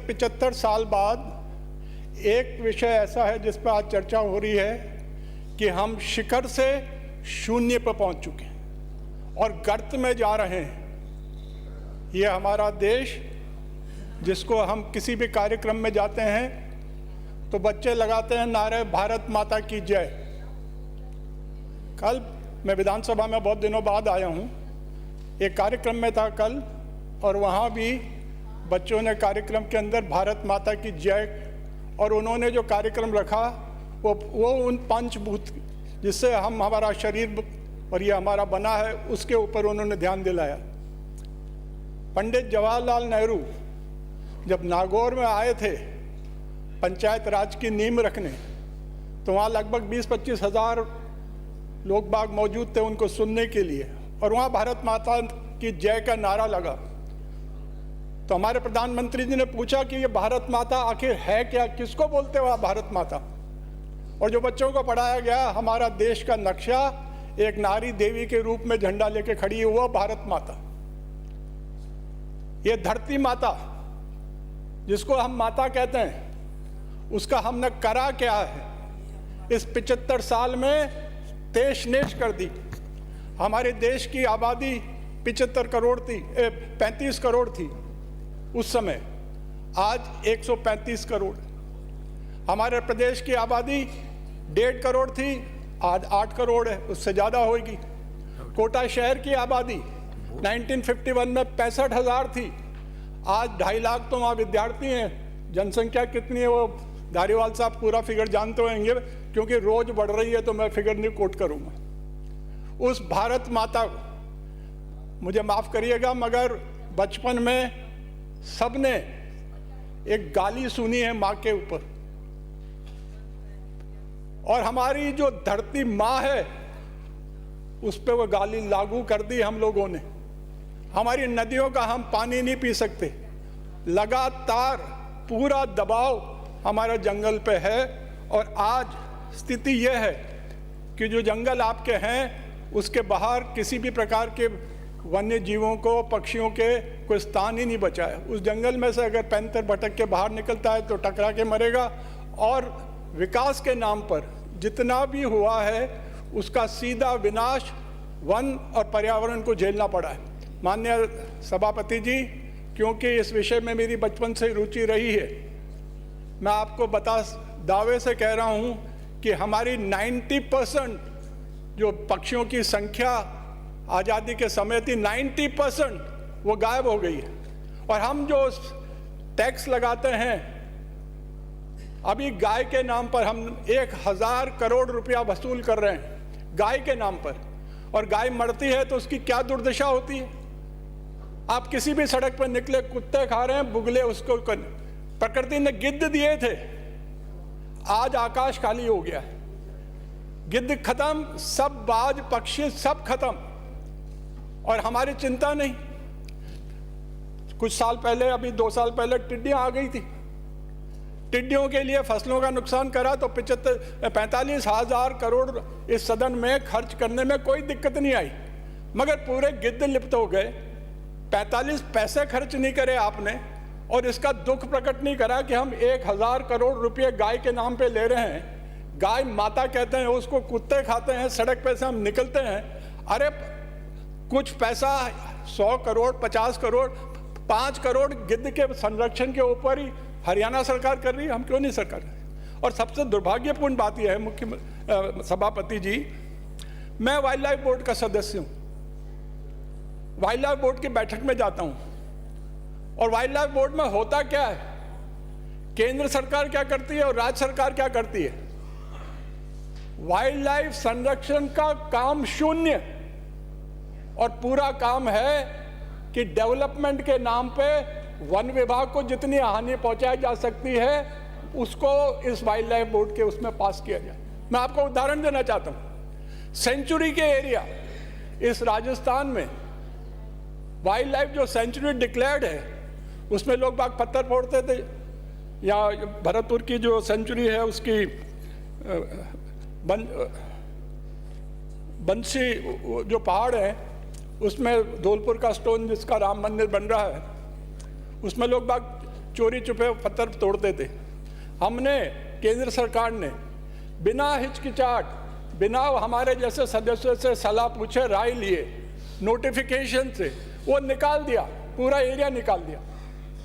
75 साल बाद एक विषय ऐसा है जिस पर आज चर्चा हो रही है कि हम शिखर से शून्य पर पहुंच चुके हैं और गर्त में जा रहे हैं। ये हमारा देश, जिसको हम किसी भी कार्यक्रम में जाते हैं तो बच्चे लगाते हैं नारे भारत माता की जय। कल मैं विधानसभा में बहुत दिनों बाद आया हूँ, एक कार्यक्रम में था कल, और वहाँ भी बच्चों ने कार्यक्रम के अंदर भारत माता की जय, और उन्होंने जो कार्यक्रम रखा वो उन पंचभूत जिससे हमारा शरीर और ये हमारा बना है उसके ऊपर उन्होंने ध्यान दिलाया। पंडित जवाहरलाल नेहरू जब नागौर में आए थे पंचायत राज की नींव रखने, तो वहाँ लगभग 20-25 हज़ार लोग बाग मौजूद थे उनको सुनने के लिए, और वहाँ भारत माता की जय का नारा लगा। तो हमारे प्रधानमंत्री जी ने पूछा कि ये भारत माता आखिर है क्या, किसको बोलते हो आप भारत माता? और जो बच्चों को पढ़ाया गया, हमारा देश का नक्शा एक नारी देवी के रूप में झंडा लेके खड़ी हुआ भारत माता। ये धरती माता जिसको हम माता कहते हैं, उसका हमने करा क्या है? इस 75 साल में तहस नहस कर दी। हमारे देश की आबादी 75 करोड़ थी, 35 करोड़ थी उस समय, आज 135 करोड़। हमारे प्रदेश की आबादी 1.5 करोड़ थी, आज 8 करोड़ है, उससे ज़्यादा होगी। कोटा शहर की आबादी 1951 में 65,000 थी, आज 2.5 लाख तो वहाँ विद्यार्थी हैं। जनसंख्या कितनी है वो धारीवाल साहब पूरा फिगर जानते होंगे, क्योंकि रोज बढ़ रही है तो मैं फिगर नहीं कोट करूँगा। उस भारत माता, मुझे माफ़ करिएगा मगर बचपन में सबने एक गाली सुनी है माँ के ऊपर, और हमारी जो धरती माँ है उस पर वो गाली लागू कर दी हम लोगों ने। हमारी नदियों का हम पानी नहीं पी सकते, लगातार पूरा दबाव हमारा जंगल पे है। और आज स्थिति यह है कि जो जंगल आपके हैं उसके बाहर किसी भी प्रकार के वन्य जीवों को, पक्षियों के कोई स्थान ही नहीं बचा है। उस जंगल में से अगर पैंतर भटक के बाहर निकलता है तो टकरा के मरेगा। और विकास के नाम पर जितना भी हुआ है उसका सीधा विनाश वन और पर्यावरण को झेलना पड़ा है। माननीय सभापति जी, क्योंकि इस विषय में मेरी बचपन से रुचि रही है, मैं आपको दावे से कह रहा हूँ कि हमारी 90% जो पक्षियों की संख्या आज़ादी के समय थी, 90% वो गायब हो गई है। और हम जो टैक्स लगाते हैं, अभी गाय के नाम पर हम 1000 करोड़ रुपया वसूल कर रहे हैं गाय के नाम पर, और गाय मरती है तो उसकी क्या दुर्दशा होती है। आप किसी भी सड़क पर निकले, कुत्ते खा रहे हैं, बुगले उसको प्रकृति ने गिद्ध दिए थे, आज आकाश खाली हो गया है। गिद्ध खत्म, सब बाज पक्षी सब खत्म, और हमारी चिंता नहीं। कुछ साल पहले, अभी 2 साल पहले टिड्डियां आ गई थी। टिड्डियों के लिए फसलों का नुकसान करा तो 45,000 करोड़ इस सदन में खर्च करने में कोई दिक्कत नहीं आई, मगर पूरे गिद्ध लिप्त हो गए। 45 पैसे खर्च नहीं करे आपने, और इसका दुख प्रकट नहीं करा कि हम 1000 करोड़ रुपये गाय के नाम पे ले रहे हैं। गाय माता कहते हैं, उसको कुत्ते खाते हैं, सड़क पे से हम निकलते हैं। अरे कुछ पैसा 100 करोड़, 50 करोड़, 5 करोड़ गिद्ध के संरक्षण के ऊपर ही हरियाणा सरकार कर रही है, हम क्यों नहीं सरकार कर रही? और सबसे दुर्भाग्यपूर्ण बात यह है मुख्य सभापति जी, मैं वाइल्ड लाइफ बोर्ड का सदस्य हूँ। वाइल्ड लाइफ बोर्ड की बैठक में जाता हूँ, और वाइल्ड लाइफ बोर्ड में होता क्या है, केंद्र सरकार क्या करती है और राज्य सरकार क्या करती है। वाइल्ड लाइफ संरक्षण का काम शून्य, और पूरा काम है कि डेवलपमेंट के नाम पे वन विभाग को जितनी हानि पहुंचाई जा सकती है उसको इस वाइल्ड लाइफ बोर्ड के उसमें पास किया जाए। मैं आपको उदाहरण देना चाहता हूं, सेंचुरी के एरिया इस राजस्थान में, वाइल्ड लाइफ जो सेंचुरी डिक्लेयर्ड है उसमें लोग बाग पत्थर फोड़ते थे। या भरतपुर की जो सेंचुरी है उसकी बंसी जो पहाड़ है उसमें धौलपुर का स्टोन जिसका राम मंदिर बन रहा है, उसमें लोग बाग चोरी छुपे पत्थर तोड़ते थे। हमने, केंद्र सरकार ने बिना हिचकिचाहट, बिना हमारे जैसे सदस्यों से सलाह पूछे, राय लिए, नोटिफिकेशन से वो निकाल दिया, पूरा एरिया निकाल दिया।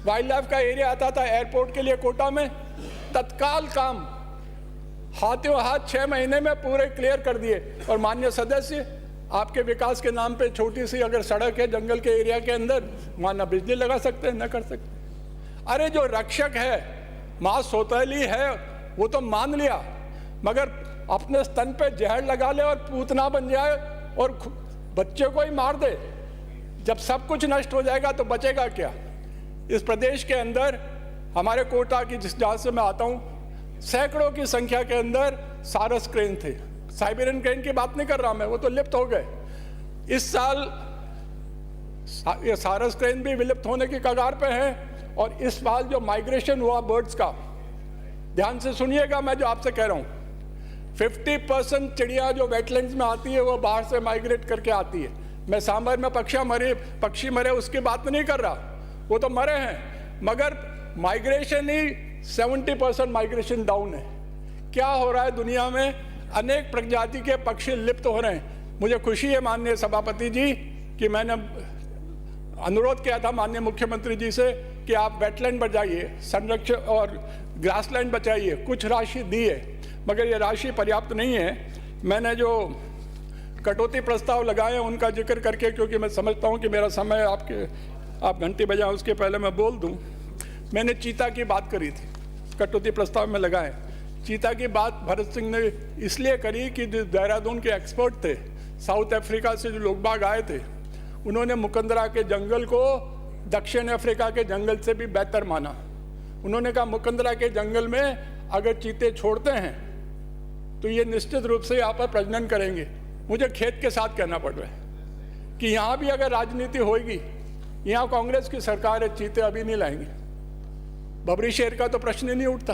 वाइल्ड लाइफ का एरिया आता था एयरपोर्ट के लिए कोटा में, तत्काल काम हाथों हाथ 6 महीने में पूरे क्लियर कर दिए। और माननीय सदस्य, आपके विकास के नाम पे छोटी सी अगर सड़क है जंगल के एरिया के अंदर, वहाँ ना बिजली लगा सकते हैं, ना कर सकते। अरे जो रक्षक है, माँ सौतेली है, वो तो मान लिया, मगर अपने स्तन पे जहर लगा ले और पूतना बन जाए और बच्चे को ही मार दे, जब सब कुछ नष्ट हो जाएगा तो बचेगा क्या? इस प्रदेश के अंदर हमारे कोटा की, जिस जहाँ से मैं आता हूँ, सैकड़ों की संख्या के अंदर सारस क्रेन थे। साइबेरियन क्रेन की बात नहीं कर रहा मैं, वो तो लिप्त हो गए। इस साल ये सारस क्रेन भी विलुप्त होने की कगार पे हैं। और इस साल जो माइग्रेशन हुआ बर्ड्स का, ध्यान से सुनिएगा मैं जो आपसे कह रहा हूँ, 50% चिड़िया जो वेटलैंड्स में आती है वो बाहर से माइग्रेट करके आती है। मैं सांबर में पक्षी मरे उसकी बात नहीं कर रहा, वो तो मरे हैं, मगर माइग्रेशन ही 70% माइग्रेशन डाउन है। क्या हो रहा है दुनिया में? अनेक प्रजाति के पक्षी लिप्त हो रहे हैं। मुझे खुशी है माननीय सभापति जी कि मैंने अनुरोध किया था माननीय मुख्यमंत्री जी से कि आप वेटलैंड बचाइए, संरक्षण और ग्रासलैंड बचाइए, कुछ राशि दी है, मगर ये राशि पर्याप्त नहीं है। मैंने जो कटौती प्रस्ताव लगाए हैं उनका जिक्र करके, क्योंकि मैं समझता हूँ कि मेरा समय आप घंटी बजाएं उसके पहले मैं बोल दूँ। मैंने चीता की बात करी थी, कटौती प्रस्ताव में लगाए। चीता की बात भरत सिंह ने इसलिए करी कि जो देहरादून के एक्सपर्ट थे, साउथ अफ्रीका से जो लोग बाग आए थे, उन्होंने मुकंदरा के जंगल को दक्षिण अफ्रीका के जंगल से भी बेहतर माना। उन्होंने कहा मुकंदरा के जंगल में अगर चीते छोड़ते हैं तो ये निश्चित रूप से यहाँ पर प्रजनन करेंगे। मुझे खेत के साथ कहना पड़ रहा है कि यहाँ भी अगर राजनीति होगी, यहाँ कांग्रेस की सरकार है, चीते अभी नहीं लाएंगे। बबरी शेर का तो प्रश्न ही नहीं उठता,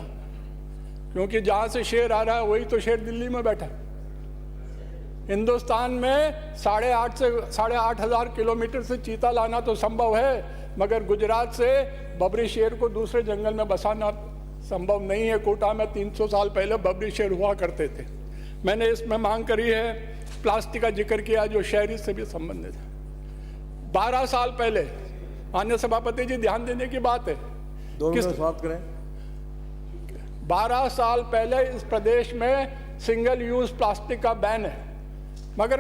क्योंकि जहाँ से शेर आ रहा है वही तो शेर दिल्ली में बैठा है। हिंदुस्तान में 8,500 किलोमीटर से चीता लाना तो संभव है, मगर गुजरात से बबरी शेर को दूसरे जंगल में बसाना संभव नहीं है। कोटा में 300 साल पहले बबरी शेर हुआ करते थे। मैंने इसमें मांग करी है, प्लास्टिक का जिक्र किया जो शहरी से भी संबंधित है। 12 साल पहले, माननीय सभापति जी ध्यान देने की बात है, 2 मिनट समाप्त करें। 12 साल पहले इस प्रदेश में सिंगल यूज प्लास्टिक का बैन है, मगर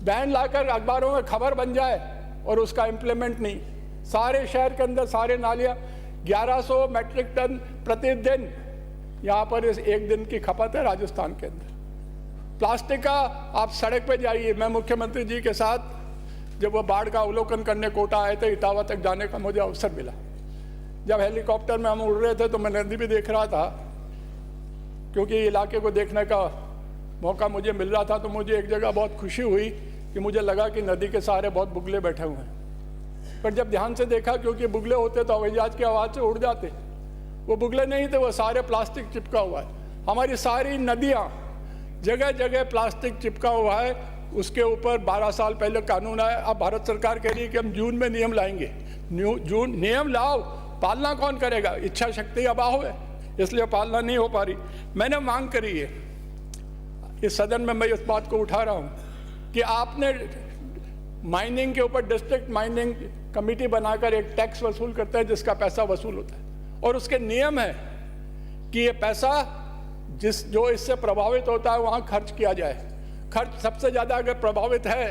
बैन लाकर अखबारों में खबर बन जाए और उसका इम्प्लीमेंट नहीं। सारे शहर के अंदर सारे नालियाँ 1100 मैट्रिक टन प्रतिदिन यहाँ पर इस एक दिन की खपत है राजस्थान के अंदर प्लास्टिक का। आप सड़क पे जाइए, मैं मुख्यमंत्री जी के साथ जब वो बाढ़ का अवलोकन करने कोटा आए थे, इटावा तक जाने का मुझे अवसर मिला। जब हेलीकॉप्टर में हम उड़ रहे थे तो मैं नदी भी देख रहा था, क्योंकि इलाके को देखने का मौका मुझे मिल रहा था। तो मुझे एक जगह बहुत खुशी हुई कि मुझे लगा कि नदी के सहारे बहुत बुगले बैठे हुए हैं। पर जब ध्यान से देखा, क्योंकि बुगले होते तो हवाई जहाज की आवाज़ से उड़ जाते, वो बुगले नहीं थे, वो सारे प्लास्टिक चिपका हुआ है। हमारी सारी नदियाँ जगह जगह प्लास्टिक चिपका हुआ है। उसके ऊपर 12 साल पहले कानून आया। अब भारत सरकार कह रही है कि हम जून में नियम लाएंगे। जून नियम लाओ, पालना कौन करेगा? इच्छा शक्ति अभाव है, इसलिए पालना नहीं हो पा रही। मैंने मांग करी है, इस सदन में मैं इस बात को उठा रहा हूँ कि आपने माइनिंग के ऊपर डिस्ट्रिक्ट माइनिंग कमेटी बनाकर एक टैक्स वसूल करता है जिसका पैसा वसूल होता है, और उसके नियम है कि ये पैसा जो इससे प्रभावित होता है वहाँ खर्च किया जाए। खर्च सबसे ज़्यादा अगर प्रभावित है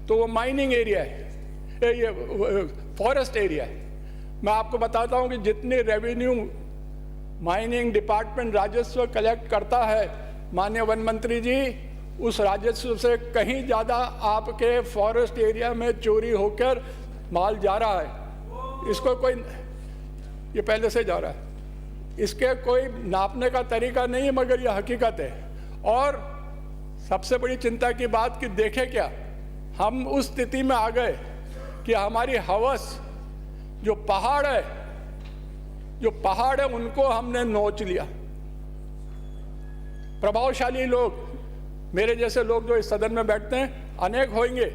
तो वो माइनिंग एरिया है, ये फॉरेस्ट एरिया है। मैं आपको बताता हूँ कि जितनी रेवेन्यू माइनिंग डिपार्टमेंट राजस्व कलेक्ट करता है, माननीय वन मंत्री जी, उस राजस्व से कहीं ज़्यादा आपके फॉरेस्ट एरिया में चोरी होकर माल जा रहा है। इसको कोई, ये पहले से जा रहा है, इसके कोई नापने का तरीका नहीं है, मगर यह हकीकत है। और सबसे बड़ी चिंता की बात कि देखें क्या, हम उस स्थिति में आ गए कि हमारी हवस जो पहाड़ है उनको हमने नोच लिया। प्रभावशाली लोग, मेरे जैसे लोग जो इस सदन में बैठते हैं, अनेक होंगे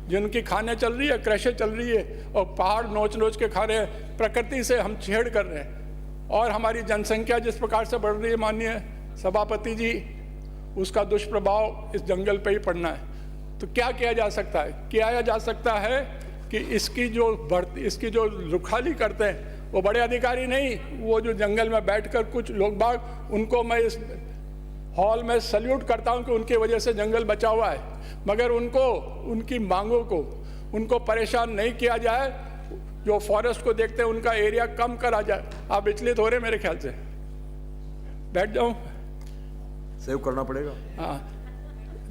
जिनकी खाने चल रही है, कृषि चल रही है, और पहाड़ नोच नोच के खा रहे हैं। प्रकृति से हम छेड़ कर रहे हैं। और हमारी जनसंख्या जिस प्रकार से बढ़ रही है माननीय सभापति जी, उसका दुष्प्रभाव इस जंगल पे ही पड़ना है। तो क्या किया जा सकता है? किया जा सकता है कि इसकी जो रुखाली करते हैं वो बड़े अधिकारी नहीं, वो जो जंगल में बैठकर कुछ लोग बाग, उनको मैं इस हॉल में सल्यूट करता हूं कि उनकी वजह से जंगल बचा हुआ है, मगर उनको उनकी मांगों को उनको परेशान नहीं किया जाए। जो फॉरेस्ट को देखते हैं उनका एरिया कम करा जाए। आप विचलित हो रहे मेरे ख्याल से, बैठ जाऊं, सेव करना पड़ेगा। हाँ,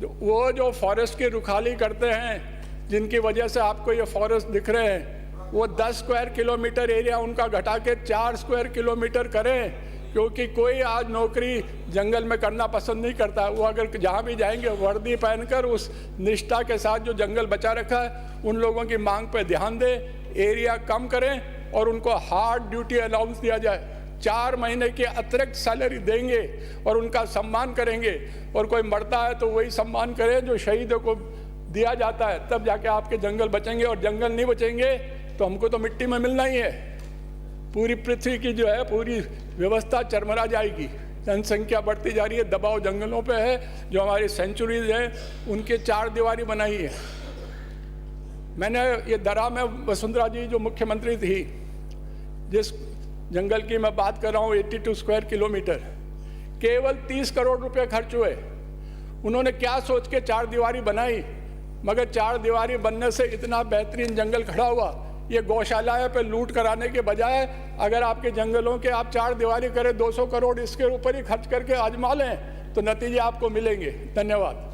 वो जो फॉरेस्ट की रुखाली करते हैं, जिनकी वजह से आपको ये फॉरेस्ट दिख रहे हैं, वो 10 स्क्वायर किलोमीटर एरिया उनका घटा के 4 स्क्वायर किलोमीटर करें, क्योंकि कोई आज नौकरी जंगल में करना पसंद नहीं करता। वो अगर जहाँ भी जाएंगे वर्दी पहनकर उस निष्ठा के साथ जो जंगल बचा रखा है उन लोगों की मांग पर ध्यान दें, एरिया कम करें और उनको हार्ड ड्यूटी अलाउंस दिया जाए। 4 महीने की अतिरिक्त सैलरी देंगे और उनका सम्मान करेंगे। और कोई मरता है तो वही सम्मान करें जो शहीदों को दिया जाता है, तब जाके आपके जंगल बचेंगे। और जंगल नहीं बचेंगे तो हमको तो मिट्टी में मिलना ही है। पूरी पृथ्वी की जो है पूरी व्यवस्था चरमरा जाएगी। जनसंख्या बढ़ती जा रही है, दबाव जंगलों पे है। जो हमारी सेंचुरीज हैं उनके 4 दीवारी बनाई है। मैंने ये दरा में वसुंधरा जी जो मुख्यमंत्री थी, जिस जंगल की मैं बात कर रहा हूँ 82 स्क्वायर किलोमीटर, केवल 30 करोड़ रुपए खर्च हुए। उन्होंने क्या सोच के 4 दीवारी बनाई, मगर 4 दीवारी बनने से इतना बेहतरीन जंगल खड़ा हुआ। ये गौशालाएं पे लूट कराने के बजाय अगर आपके जंगलों के आप 4 दीवारी करें, 200 करोड़ इसके ऊपर ही खर्च करके आजमा लें तो नतीजे आपको मिलेंगे। धन्यवाद।